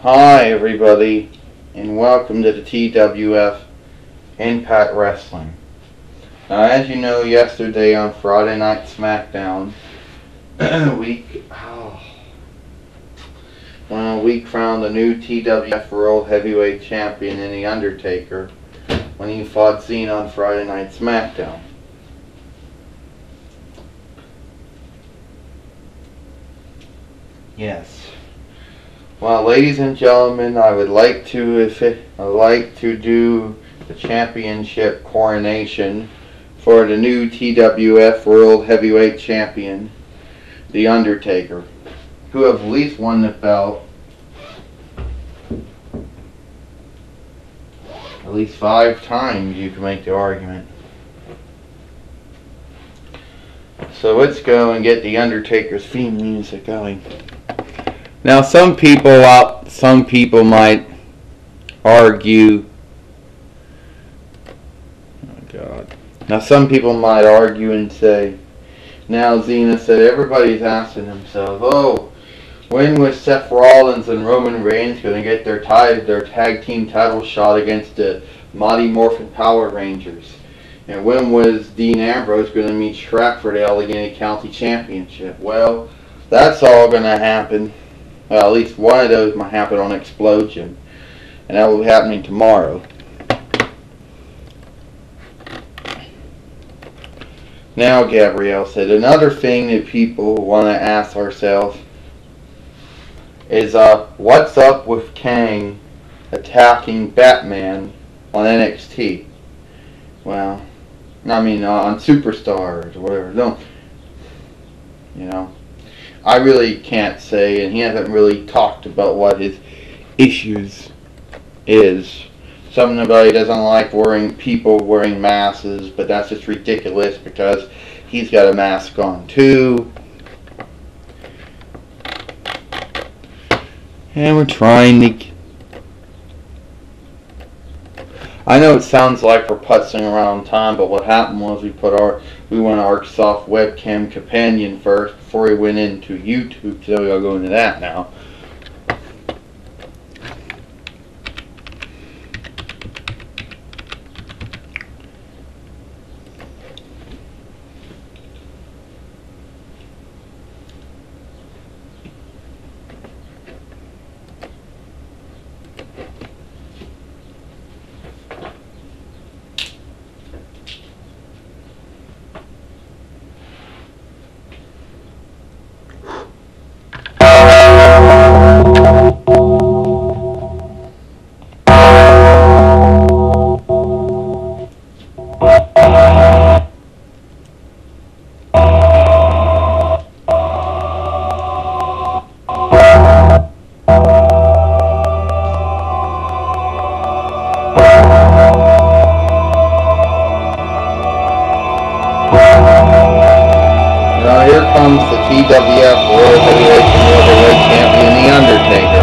Hi everybody, and welcome to the TWF Impact Wrestling. Now, as you know, yesterday on Friday Night SmackDown, we crowned the new TWF World Heavyweight Champion in The Undertaker when he fought Cena on Friday Night SmackDown. Yes. Well, ladies and gentlemen, I would like to do the championship coronation for the new TWF World Heavyweight Champion, The Undertaker, who have at least won the belt at least 5 times. You can make the argument. So let's go and get The Undertaker's theme music going. Now, some people might argue. Oh God! Now, some people might argue and say, now Cena said everybody's asking themselves, oh, when was Seth Rollins and Roman Reigns going to get their tag team title shot against the Mighty Morphin Power Rangers? And when was Dean Ambrose going to meet Shrek for the Allegheny County Championship? Well, that's all going to happen. Well, at least one of those might happen on Explosion, and that will be happening tomorrow. Now, Gabrielle said, another thing that people want to ask ourselves is, what's up with Kang attacking Batman on NXT? Well, I mean, on Superstars or whatever. No, you know. I really can't say, and he hasn't really talked about what his issues is. Something about he doesn't like people wearing masks, but that's just ridiculous because he's got a mask on too. And we're trying to... I know it sounds like we're putzing around time, but what happened was we went our soft webcam companion first before we went into YouTube, so we'll go into that now. TWF World Heavyweight Champion, The Undertaker.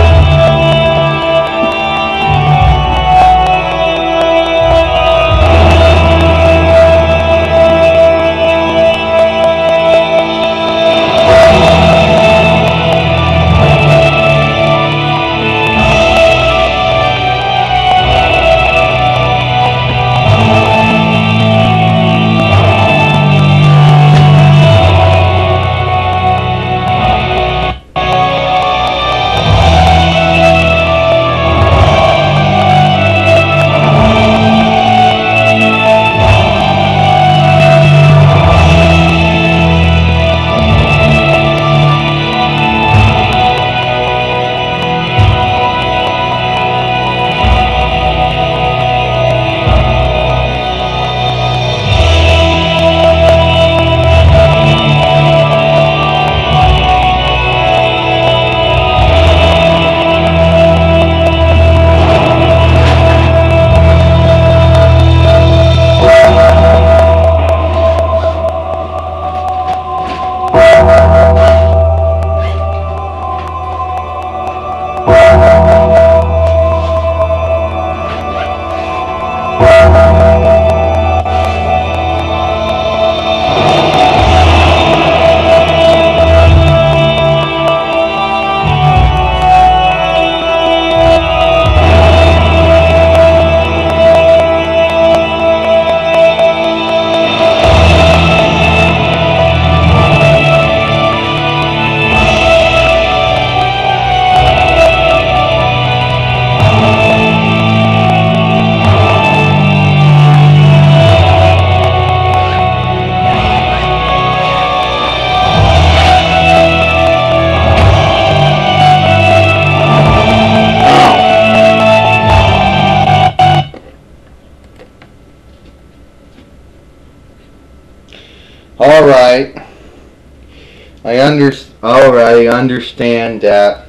say, understand that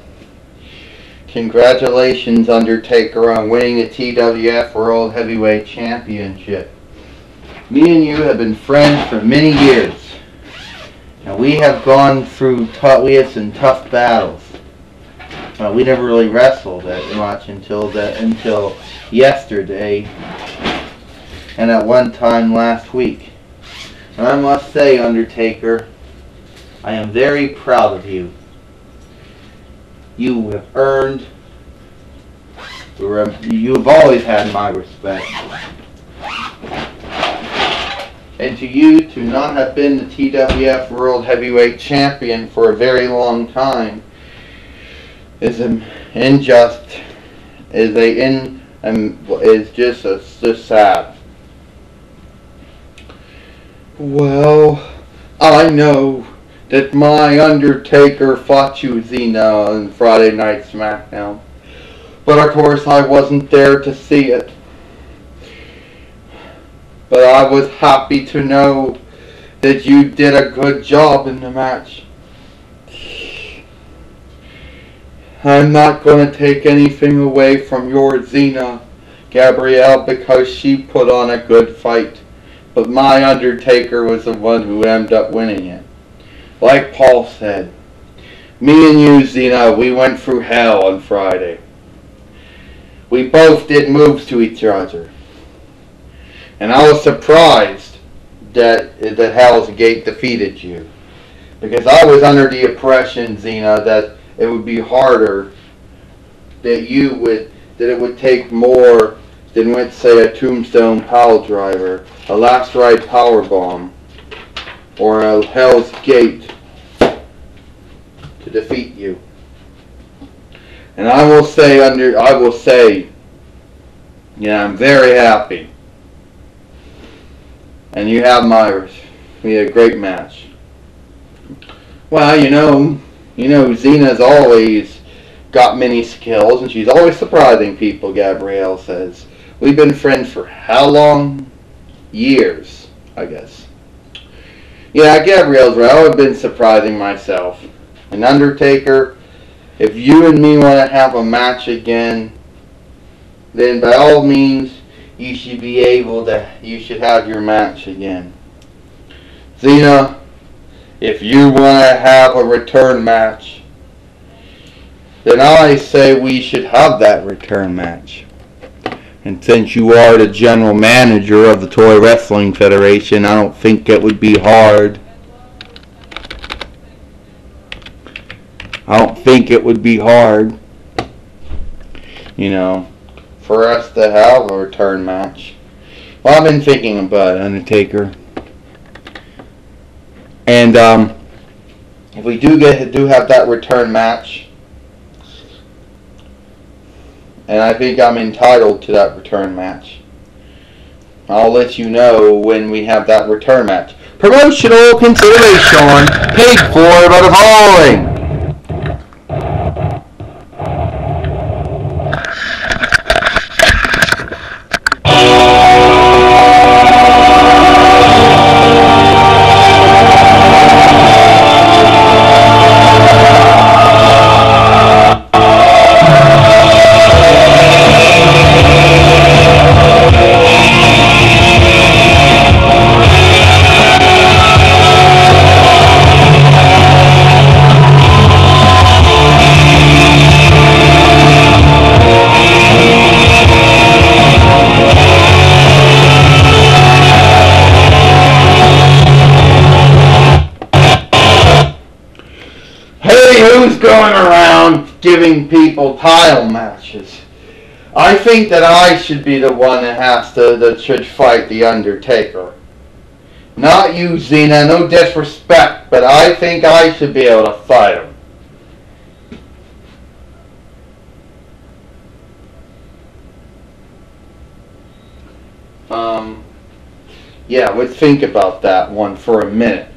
congratulations, Undertaker, on winning the TWF World Heavyweight Championship. Me and you have been friends for many years, and we have gone through we had some tough battles. We never really wrestled that much until yesterday, and at one time last week. And I must say, Undertaker, I am very proud of you. You have earned, you have always had my respect. And to you, to not have been the TWF World Heavyweight Champion for a very long time is just sad. Well, I know that my Undertaker fought you, Xena, on Friday Night SmackDown. But of course I wasn't there to see it. But I was happy to know that you did a good job in the match. I'm not going to take anything away from your Xena, Gabrielle, because she put on a good fight. But my Undertaker was the one who ended up winning it. Like Paul said, me and you, Xena, we went through hell on Friday. We both did moves to each other. And I was surprised that Hell's Gate defeated you. Because I was under the impression, Xena, that it would be harder, that it would take more than, let's say, a Tombstone Pile Driver, a Last Ride Powerbomb, or a Hell's Gate to defeat you. And I will say, yeah, I'm very happy. And you have Myers. We had a great match. Well, you know, Xena's always got many skills, and she's always surprising people, Gabrielle says. We've been friends for how long? Years, I guess. Yeah, Gabrielle's right. I've been surprising myself. And Undertaker, if you and me want to have a match again, then by all means, you should have your match again. Xena, if you want to have a return match, then I say we should have that return match. And since you are the general manager of the Toy Wrestling Federation, I don't think it would be hard. For us to have a return match. Well, I've been thinking about it, Undertaker. And if we do have that return match, and I think I'm entitled to that return match, I'll let you know when we have that return match. Promotional consideration paid for by the following. Going around giving people title matches. I think that I should be the one that should fight the Undertaker. Not you, Xena. No disrespect, but I think I should be able to fight him. Yeah, let's think about that one for a minute.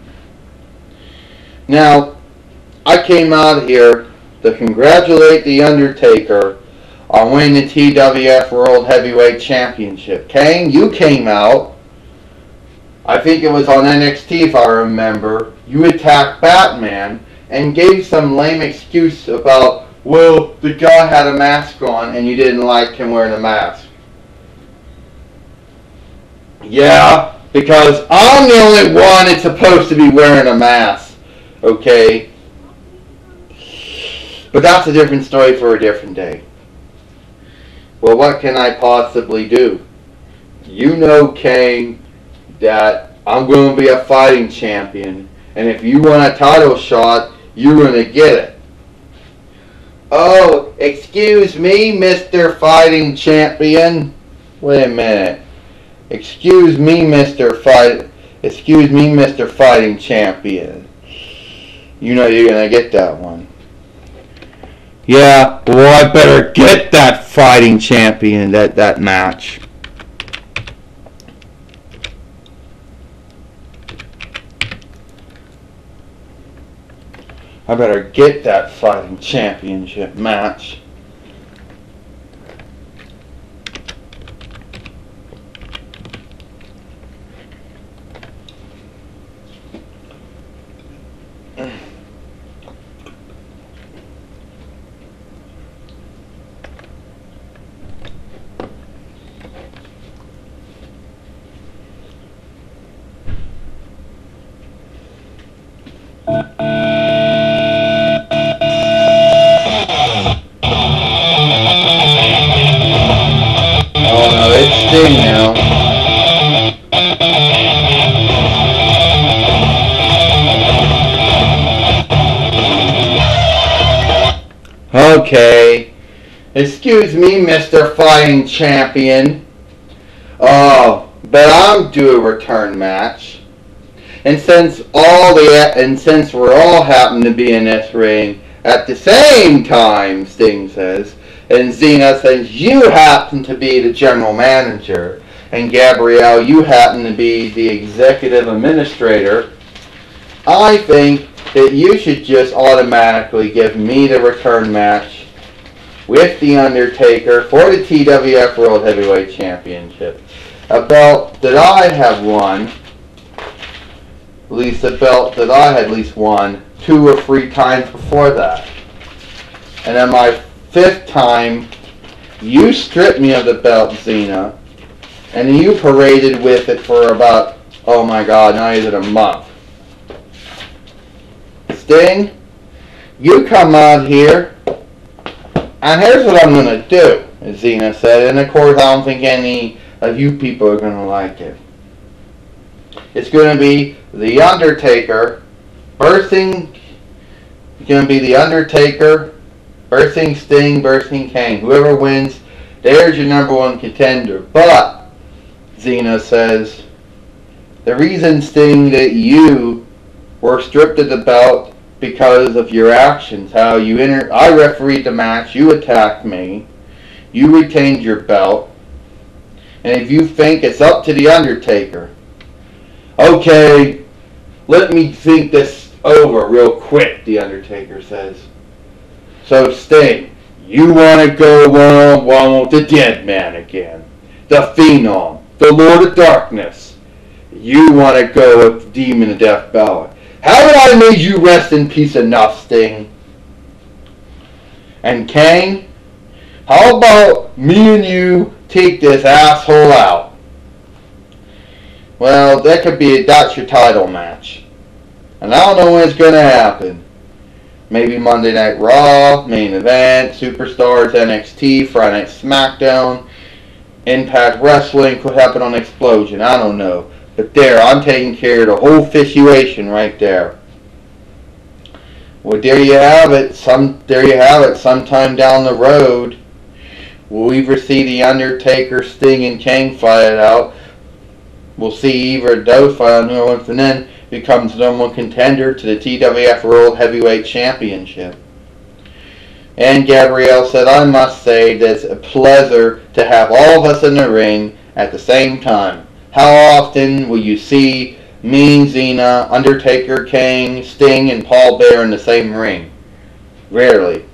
Now, I came out here to congratulate The Undertaker on winning the TWF World Heavyweight Championship. Kane, you came out. I think it was on NXT if I remember. You attacked Batman and gave some lame excuse about, well, the guy had a mask on and you didn't like him wearing a mask. Yeah, because I'm the only one that's supposed to be wearing a mask, okay? But that's a different story for a different day. Well, what can I possibly do? You know, Kane, that I'm going to be a fighting champion, and if you want a title shot, you're going to get it. Oh, excuse me, Mr. Fighting Champion. Wait a minute. Excuse me, Mr. Fighting Champion. You know you're going to get that one. Yeah, well, I better get that fighting champion, that match. I better get that fighting championship match. Now. Okay. Excuse me, Mr. Fighting Champion. Oh, but I'm due a return match. And since we're all happen to be in this ring at the same time, Sting says, and Xena says you happen to be the general manager, and Gabrielle, you happen to be the executive administrator, I think that you should just automatically give me the return match with The Undertaker for the TWF World Heavyweight Championship. A belt that I have won, at least a belt that I had at least won 2 or 3 times before that. And then my 5th time, you stripped me of the belt, Xena, and you paraded with it for about, oh my God, not even a month. Sting, you come out here, and here's what I'm going to do, as Xena said, and of course I don't think any of you people are going to like it. It's going to be The Undertaker bursting, it's going to be The Undertaker bursting Sting, bursting Kane. Whoever wins, there's your number 1 contender. But, Xena says, the reason, Sting, that you were stripped of the belt because of your actions, how you I refereed the match, you attacked me, you retained your belt, and if you think it's up to The Undertaker, okay, let me think this over real quick, The Undertaker says. So, Sting, you want to go one-on-one with the Dead Man again, the Phenom, the Lord of Darkness. You want to go with Demon of Death Balor. Haven't I made you rest in peace enough, Sting? And Kane, how about me and you take this asshole out? Well, that's your title match. And I don't know when it's going to happen. Maybe Monday Night Raw, Main Event, Superstars, NXT, Friday Night SmackDown, Impact Wrestling, could happen on Explosion, I don't know. But there, I'm taking care of the whole situation right there. Well, there you have it. Sometime down the road, we'll either see The Undertaker, Sting, and Kane fight it out. We'll see either those fight on who wins, and then becomes the number 1 contender to the TWF World Heavyweight Championship. And Gabrielle said, I must say that it's a pleasure to have all of us in the ring at the same time. How often will you see me, Xena, Undertaker, Kane, Sting, and Paul Bearer in the same ring? Rarely.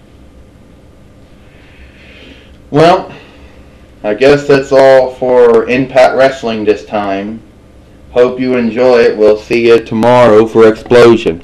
Well, I guess that's all for Impact Wrestling this time. Hope you enjoy it. We'll see you tomorrow for Explosion.